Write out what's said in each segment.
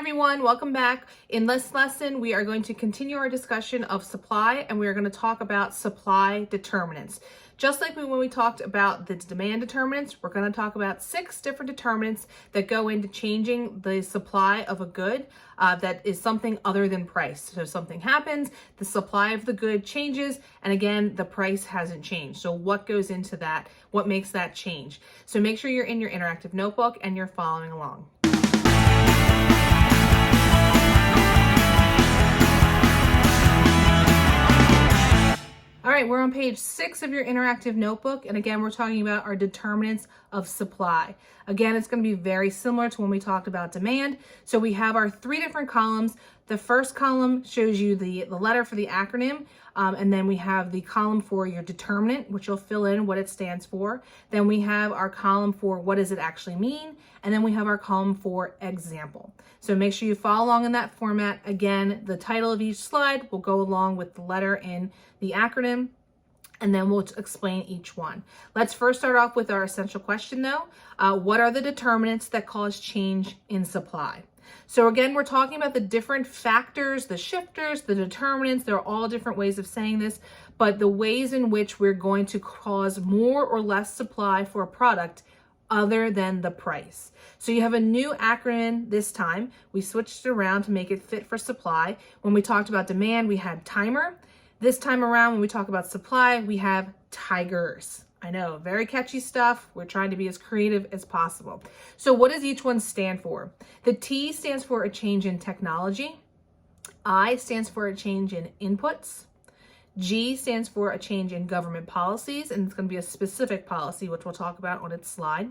everyone, welcome back. In this lesson, we are going to continue our discussion of supply, and we are going to talk about supply determinants. Just like when we talked about the demand determinants, we're going to talk about 6 different determinants that go into changing the supply of a good that is something other than price. So something happens, the supply of the good changes, and again, the price hasn't changed. So what goes into that? What makes that change? So make sure you're in your interactive notebook and you're following along. All right, we're on page 6 of your interactive notebook. And again, we're talking about our determinants of supply. Again, it's going to be very similar to when we talked about demand. So we have our 3 different columns. The first column shows you the letter for the acronym. And then we have the column for your determinant, which you'll fill in what it stands for. Then we have our column for what does it actually mean. And then we have our column for example. So make sure you follow along in that format. Again, the title of each slide will go along with the letter in the acronym, and then we'll explain each one. Let's first start off with our essential question though. What are the determinants that cause change in supply? So again, we're talking about the different factors, the shifters, the determinants. There are all different ways of saying this, but the ways in which we're going to cause more or less supply for a product other than the price. So you have a new acronym this time. We switched it around to make it fit for supply. When we talked about demand, we had timer. This time around, when we talk about supply, we have tigers. I know, very catchy stuff. We're trying to be as creative as possible. So what does each one stand for? The T stands for a change in technology. I stands for a change in inputs. G stands for a change in government policies, and it's going to be a specific policy, which we'll talk about on its slide.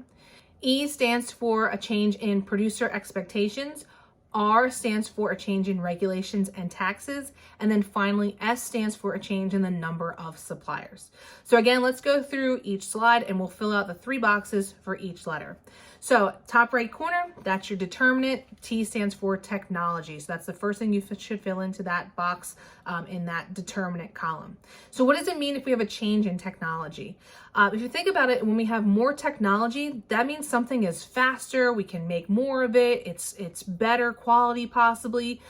E stands for a change in producer expectations. R stands for a change in regulations and taxes. And then finally, S stands for a change in the number of suppliers. So again, let's go through each slide and we'll fill out the 3 boxes for each letter. So top right corner, that's your determinant. T stands for technology. So that's the first thing you should fill into that box in that determinant column. So what does it mean if we have a change in technology? If you think about it, when we have more technology, that means something is faster, we can make more of it, it's better quality possibly.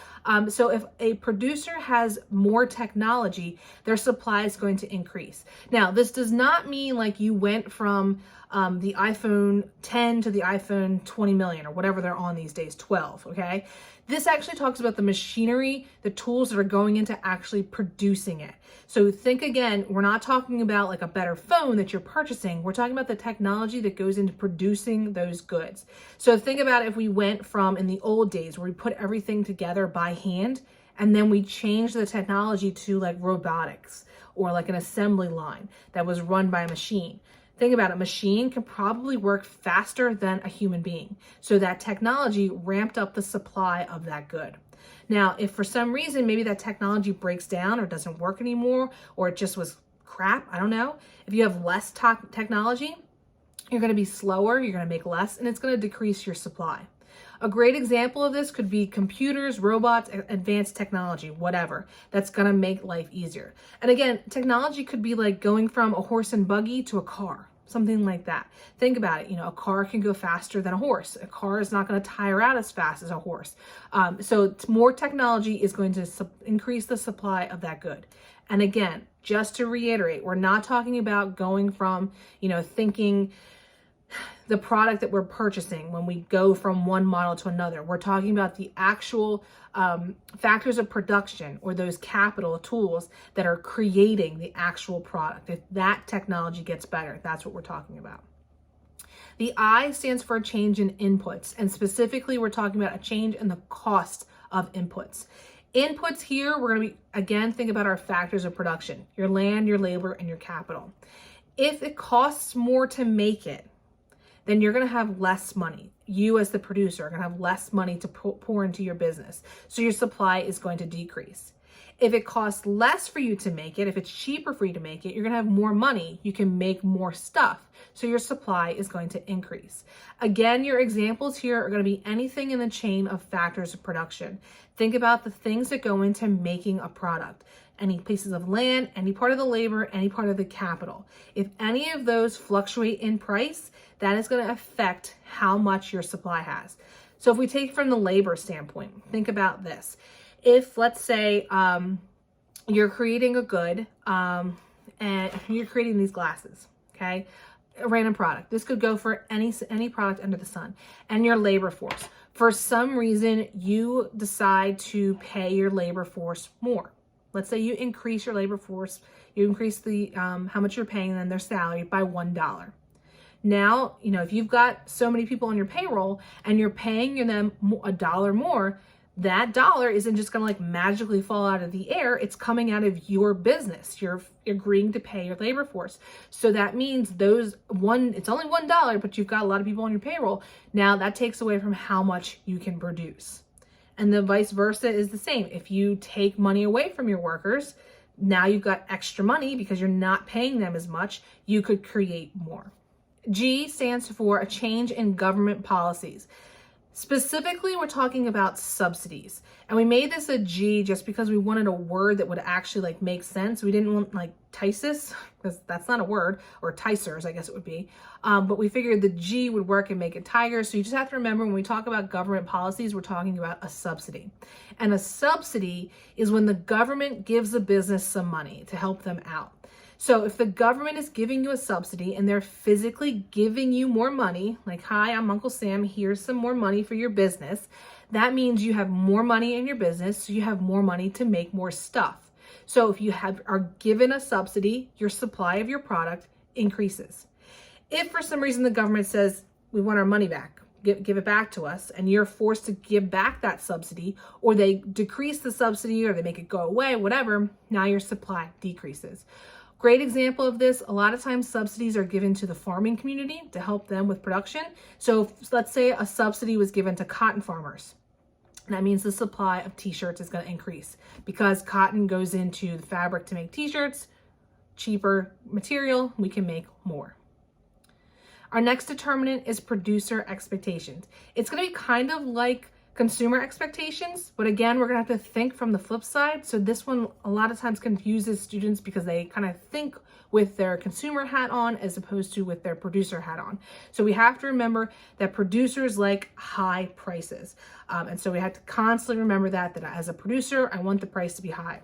So if a producer has more technology, their supply is going to increase. Now, this does not mean like you went from the iPhone 10 to the iPhone 20 million or whatever they're on these days, 12, okay? This actually talks about the machinery, the tools that are going into actually producing it. So think again, we're not talking about like a better phone that you're purchasing. We're talking about the technology that goes into producing those goods. So think about if we went from in the old days where we put everything together by hand and then we changed the technology to like robotics or like an assembly line that was run by a machine. Think about it, a machine can probably work faster than a human being. So that technology ramped up the supply of that good. Now, if for some reason, maybe that technology breaks down or doesn't work anymore, or it just was crap, I don't know. If you have less technology, you're gonna be slower, you're gonna make less, and it's gonna decrease your supply. A great example of this could be computers, robots, advanced technology, whatever. That's gonna make life easier. And again, technology could be like going from a horse and buggy to a car, something like that. Think about it, a car can go faster than a horse. A car is not gonna tire out as fast as a horse. So more technology is going to increase the supply of that good. And again, just to reiterate, we're not talking about going from, thinking the product that we're purchasing when we go from one model to another. We're talking about the actual factors of production or those capital tools that are creating the actual product. If that technology gets better, that's what we're talking about. The I stands for a change in inputs, and specifically we're talking about a change in the cost of inputs. Inputs here, we're going to again think about our factors of production, your land, your labor, and your capital. If it costs more to make it, then you're going to have less money. You as the producer are going to have less money to pour into your business. So your supply is going to decrease. If it costs less for you to make it, if it's cheaper for you to make it, you're going to have more money. You can make more stuff. So your supply is going to increase. Again, your examples here are going to be anything in the chain of factors of production. Think about the things that go into making a product. Any pieces of land, any part of the labor, any part of the capital. If any of those fluctuate in price, that is going to affect how much your supply has. So if we take from the labor standpoint, think about this. If, let's say, you're creating a good, and you're creating these glasses, okay? A random product. This could go for any product under the sun, and your labor force. For some reason, you decide to pay your labor force more. Let's say you increase your labor force, you increase the how much you're paying them, their salary, by $1. Now, if you've got so many people on your payroll and you're paying them $1 more, that dollar isn't just going to like magically fall out of the air. It's coming out of your business. You're agreeing to pay your labor force. So that means it's only $1, but you've got a lot of people on your payroll. Now that takes away from how much you can produce. And the vice versa is the same. If you take money away from your workers, now you've got extra money because you're not paying them as much. You could create more. G stands for a change in government policies. Specifically, we're talking about subsidies. And we made this a G just because we wanted a word that would actually like make sense. We didn't want like TISIS, because that's not a word, or TISers, I guess it would be. But we figured the G would work and make it tiger. So you just have to remember when we talk about government policies, we're talking about a subsidy. And a subsidy is when the government gives a business some money to help them out. So if the government is giving you a subsidy and they're physically giving you more money, like, hi, I'm Uncle Sam, here's some more money for your business, that means you have more money in your business, so you have more money to make more stuff. So if you are given a subsidy, your supply of your product increases. If for some reason the government says, we want our money back, give it back to us, and you're forced to give back that subsidy, or they decrease the subsidy, or they make it go away, whatever, now your supply decreases. Great example of this, a lot of times subsidies are given to the farming community to help them with production. So let's say a subsidy was given to cotton farmers. That means the supply of t-shirts is going to increase because cotton goes into the fabric to make t-shirts, cheaper material, we can make more. Our next determinant is producer expectations. It's going to be kind of like consumer expectations, but again, we're gonna have to think from the flip side. So this one a lot of times confuses students because they kind of think with their consumer hat on as opposed to with their producer hat on. So we have to remember that producers like high prices. And so we have to constantly remember that as a producer, I want the price to be high.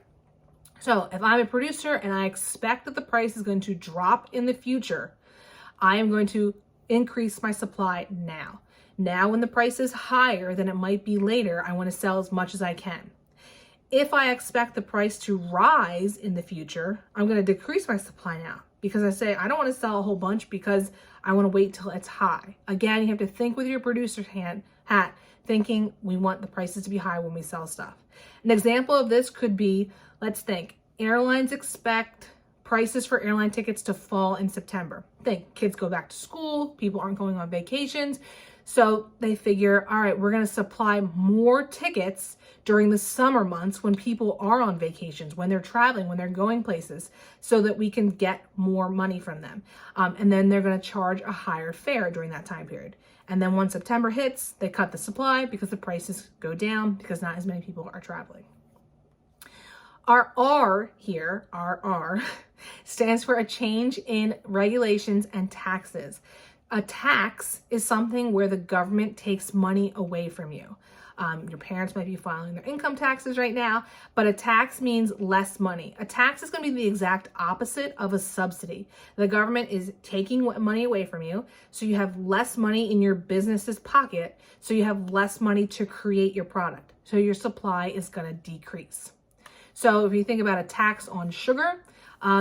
So if I'm a producer and I expect that the price is going to drop in the future, I am going to increase my supply now. Now, when the price is higher than it might be later, I want to sell as much as I can. If I expect the price to rise in the future, I'm going to decrease my supply now because I say, I don't want to sell a whole bunch because I want to wait till it's high. Again, you have to think with your producer's hat, thinking we want the prices to be high when we sell stuff. An example of this could be, let's think, airlines expect prices for airline tickets to fall in September. Think kids go back to school, people aren't going on vacations. So they figure, all right, we're going to supply more tickets during the summer months when people are on vacations, when they're traveling, when they're going places, so that we can get more money from them. And then they're going to charge a higher fare during that time period. And then once September hits, they cut the supply because the prices go down because not as many people are traveling. Our R here, our R, stands for a change in regulations and taxes. A tax is something where the government takes money away from you. Your parents might be filing their income taxes right now, but a tax means less money. A tax is going to be the exact opposite of a subsidy. The government is taking money away from you, so you have less money in your business's pocket, so you have less money to create your product. So your supply is going to decrease. So if you think about a tax on sugar,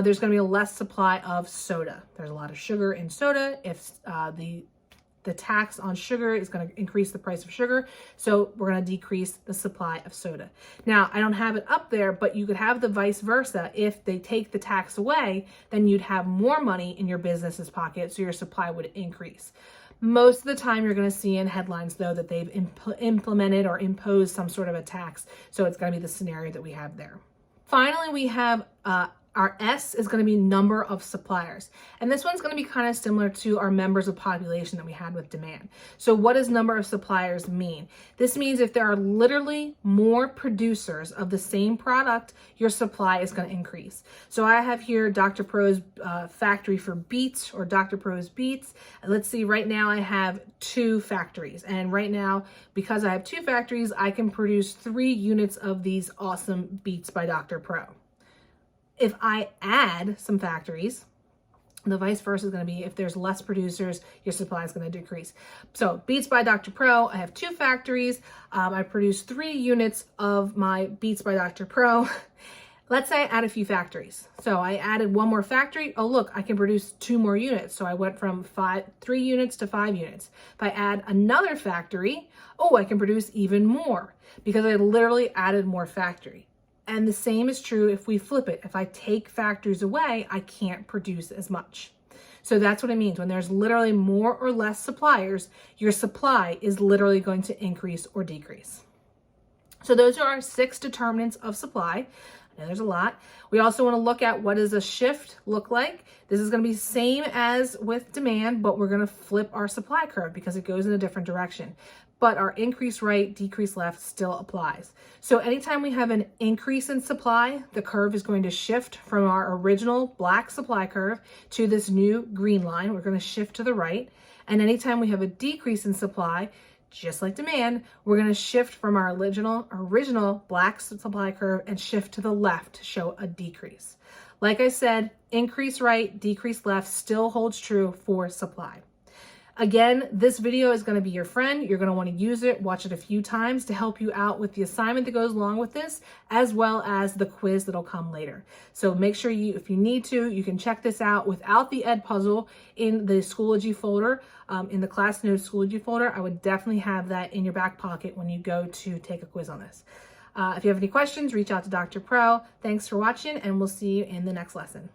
there's going to be a less supply of soda. There's a lot of sugar in soda. If the tax on sugar is going to increase the price of sugar, so we're going to decrease the supply of soda. Now, I don't have it up there, but you could have the vice versa. If they take the tax away, then you'd have more money in your business's pocket, so your supply would increase. Most of the time, you're going to see in headlines, though, that they've implemented or imposed some sort of a tax. So it's going to be the scenario that we have there. Finally, we have Our S is going to be number of suppliers. And this one's going to be kind of similar to our members of population that we had with demand. So what does number of suppliers mean? This means if there are literally more producers of the same product, your supply is going to increase. So I have here Dr. Pro's factory for beets, or Dr. Pro's beets. And let's see, right now I have 2 factories. And right now, because I have 2 factories, I can produce 3 units of these awesome beets by Dr. Pro. If I add some factories, the vice versa is going to be if there's less producers, your supply is going to decrease. So Beets by Dr. Pro, I have 2 factories. I produce 3 units of my Beets by Dr. Pro. Let's say I add a few factories. So I added 1 more factory. Oh, look, I can produce 2 more units. So I went from 3 units to 5 units. If I add another factory, oh, I can produce even more because I literally added more factory. And the same is true if we flip it. If I take factories away, I can't produce as much. So that's what it means. When there's literally more or less suppliers, your supply is literally going to increase or decrease. So those are our 6 determinants of supply. I know there's a lot. We also want to look at what does a shift look like. This is going to be the same as with demand, but we're going to flip our supply curve because it goes in a different direction. But our increase right, decrease left still applies. So anytime we have an increase in supply, the curve is going to shift from our original black supply curve to this new green line. We're going to shift to the right. And anytime we have a decrease in supply, just like demand, we're going to shift from our original black supply curve and shift to the left to show a decrease. Like I said, increase right, decrease left still holds true for supply. Again, this video is going to be your friend. You're going to want to use it, watch it a few times to help you out with the assignment that goes along with this, as well as the quiz that'll come later. So make sure if you need to, you can check this out without the Ed puzzle in the Schoology folder, in the class notes Schoology folder. I would definitely have that in your back pocket when you go to take a quiz on this. If you have any questions, reach out to Dr. Pro. Thanks for watching, and we'll see you in the next lesson.